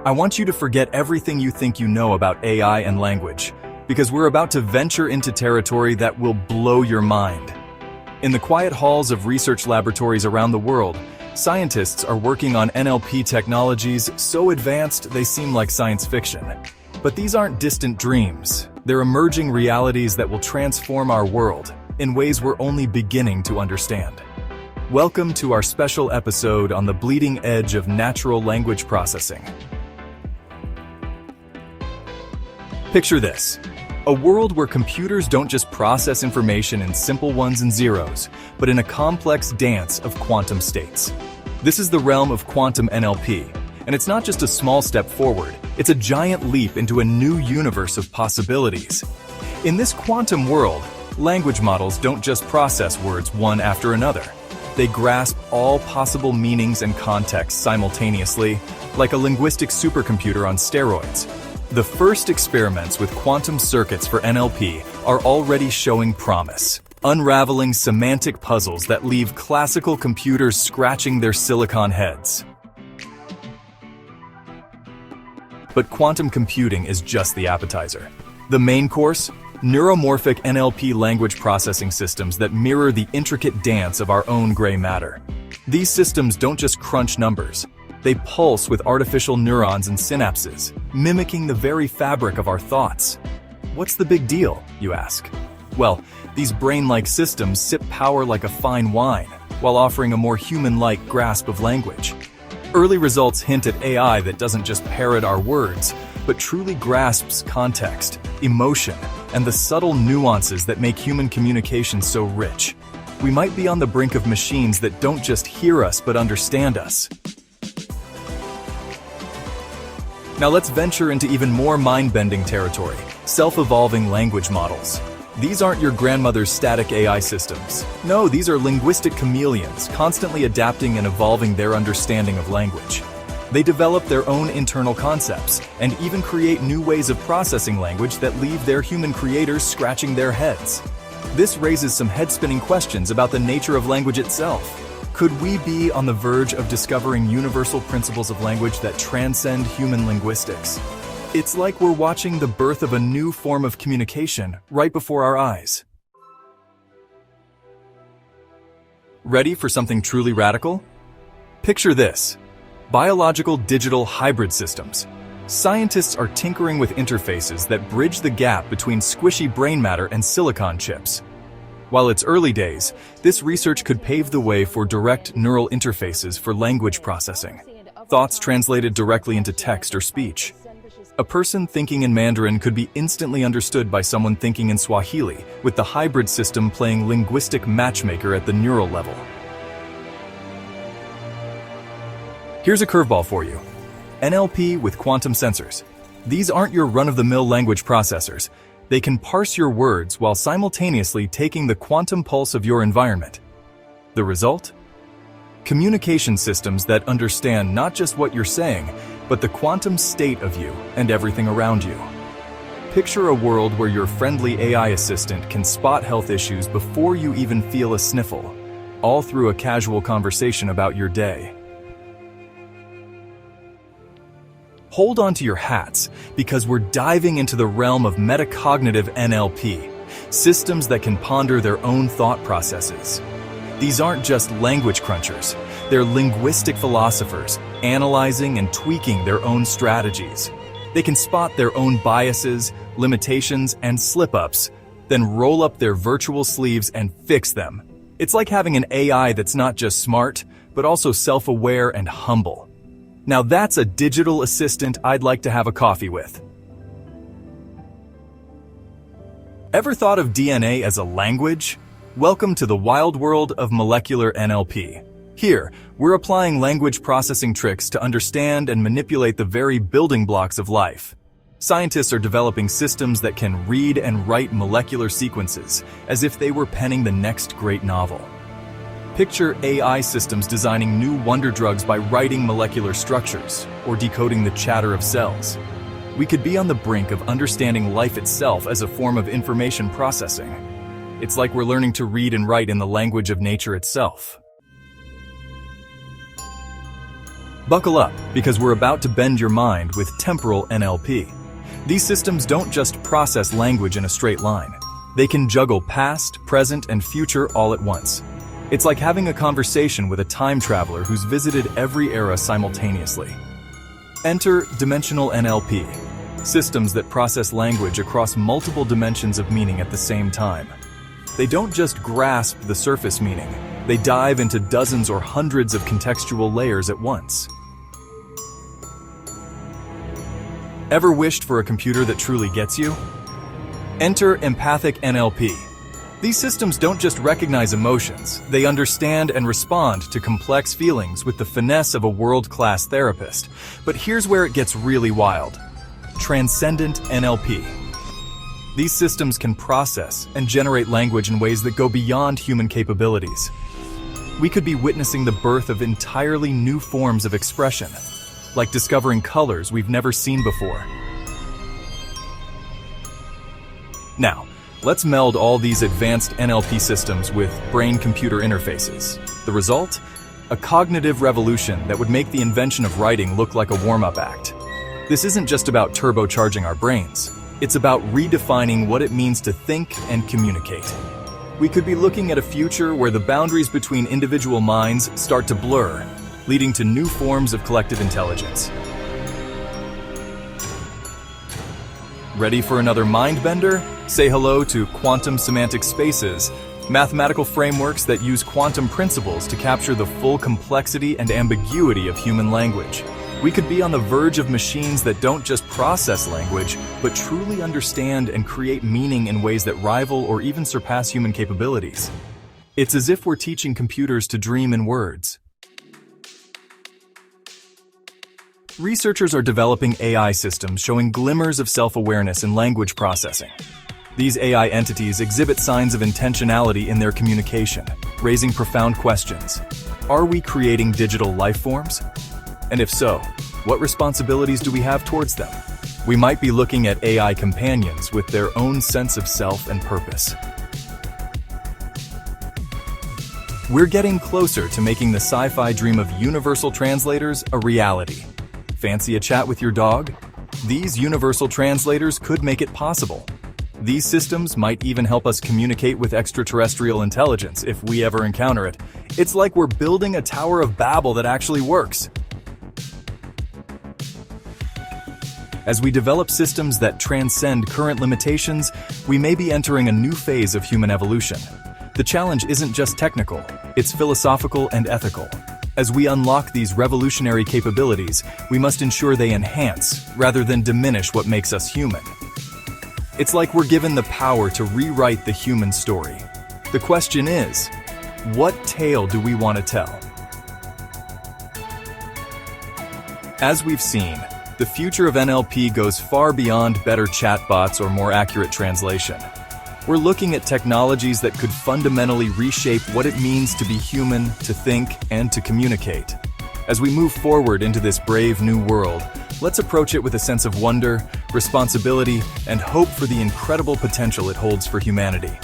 I want you to forget everything you think you know about AI and language, because we're about to venture into territory that will blow your mind. In the quiet halls of research laboratories around the world, scientists are working on NLP technologies so advanced they seem like science fiction. But these aren't distant dreams. They're emerging realities that will transform our world in ways we're only beginning to understand. Welcome to our special episode on the bleeding edge of natural language processing. Picture this: a world where computers don't just process information in simple ones and zeros, but in a complex dance of quantum states. This is the realm of quantum NLP, and it's not just a small step forward, it's a giant leap into a new universe of possibilities. In this quantum world, language models don't just process words one after another. They grasp all possible meanings and contexts simultaneously, like a linguistic supercomputer on steroids. The first experiments with quantum circuits for NLP are already showing promise, unraveling semantic puzzles that leave classical computers scratching their silicon heads. But quantum computing is just the appetizer. The main course? Neuromorphic NLP language processing systems that mirror the intricate dance of our own gray matter. These systems don't just crunch numbers. They pulse with artificial neurons and synapses, mimicking the very fabric of our thoughts. What's the big deal, you ask? Well, these brain-like systems sip power like a fine wine, while offering a more human-like grasp of language. Early results hint at AI that doesn't just parrot our words, but truly grasps context, emotion, and the subtle nuances that make human communication so rich. We might be on the brink of machines that don't just hear us but understand us. Now let's venture into even more mind-bending territory: self-evolving language models. These aren't your grandmother's static AI systems. No, these are linguistic chameleons, constantly adapting and evolving their understanding of language. They develop their own internal concepts, and even create new ways of processing language that leave their human creators scratching their heads. This raises some head-spinning questions about the nature of language itself. Could we be on the verge of discovering universal principles of language that transcend human linguistics? It's like we're watching the birth of a new form of communication right before our eyes. Ready for something truly radical? Picture this: biological digital hybrid systems. Scientists are tinkering with interfaces that bridge the gap between squishy brain matter and silicon chips. While it's early days, this research could pave the way for direct neural interfaces for language processing. Thoughts translated directly into text or speech. A person thinking in Mandarin could be instantly understood by someone thinking in Swahili, with the hybrid system playing linguistic matchmaker at the neural level. Here's a curveball for you: NLP with quantum sensors. These aren't your run-of-the-mill language processors. They can parse your words while simultaneously taking the quantum pulse of your environment. The result? Communication systems that understand not just what you're saying, but the quantum state of you and everything around you. Picture a world where your friendly AI assistant can spot health issues before you even feel a sniffle, all through a casual conversation about your day. Hold on to your hats, because we're diving into the realm of metacognitive NLP, systems that can ponder their own thought processes. These aren't just language crunchers, they're linguistic philosophers, analyzing and tweaking their own strategies. They can spot their own biases, limitations, and slip-ups, then roll up their virtual sleeves and fix them. It's like having an AI that's not just smart, but also self-aware and humble. Now that's a digital assistant I'd like to have a coffee with. Ever thought of DNA as a language? Welcome to the wild world of molecular NLP. Here, we're applying language processing tricks to understand and manipulate the very building blocks of life. Scientists are developing systems that can read and write molecular sequences as if they were penning the next great novel. Picture AI systems designing new wonder drugs by writing molecular structures or decoding the chatter of cells. We could be on the brink of understanding life itself as a form of information processing. It's like we're learning to read and write in the language of nature itself. Buckle up, because we're about to bend your mind with Temporal NLP. These systems don't just process language in a straight line. They can juggle past, present, and future all at once. It's like having a conversation with a time traveler who's visited every era simultaneously. Enter Dimensional NLP, systems that process language across multiple dimensions of meaning at the same time. They don't just grasp the surface meaning, they dive into dozens or hundreds of contextual layers at once. Ever wished for a computer that truly gets you? Enter empathic NLP. These systems don't just recognize emotions, they understand and respond to complex feelings with the finesse of a world-class therapist. But here's where it gets really wild. Transcendent NLP. These systems can process and generate language in ways that go beyond human capabilities. We could be witnessing the birth of entirely new forms of expression, like discovering colors we've never seen before. Now, let's meld all these advanced NLP systems with brain-computer interfaces. The result? A cognitive revolution that would make the invention of writing look like a warm-up act. This isn't just about turbocharging our brains. It's about redefining what it means to think and communicate. We could be looking at a future where the boundaries between individual minds start to blur, leading to new forms of collective intelligence. Ready for another mind bender? Say hello to quantum semantic spaces, mathematical frameworks that use quantum principles to capture the full complexity and ambiguity of human language. We could be on the verge of machines that don't just process language, but truly understand and create meaning in ways that rival or even surpass human capabilities. It's as if we're teaching computers to dream in words. Researchers are developing AI systems showing glimmers of self-awareness in language processing. These AI entities exhibit signs of intentionality in their communication, raising profound questions. Are we creating digital life forms? And if so, what responsibilities do we have towards them? We might be looking at AI companions with their own sense of self and purpose. We're getting closer to making the sci-fi dream of universal translators a reality. Fancy a chat with your dog? These universal translators could make it possible. These systems might even help us communicate with extraterrestrial intelligence if we ever encounter it. It's like we're building a Tower of Babel that actually works. As we develop systems that transcend current limitations, we may be entering a new phase of human evolution. The challenge isn't just technical, it's philosophical and ethical. As we unlock these revolutionary capabilities, we must ensure they enhance, rather than diminish what makes us human. It's like we're given the power to rewrite the human story. The question is, what tale do we want to tell? As we've seen, the future of NLP goes far beyond better chatbots or more accurate translation. We're looking at technologies that could fundamentally reshape what it means to be human, to think, and to communicate. As we move forward into this brave new world, let's approach it with a sense of wonder, responsibility, and hope for the incredible potential it holds for humanity.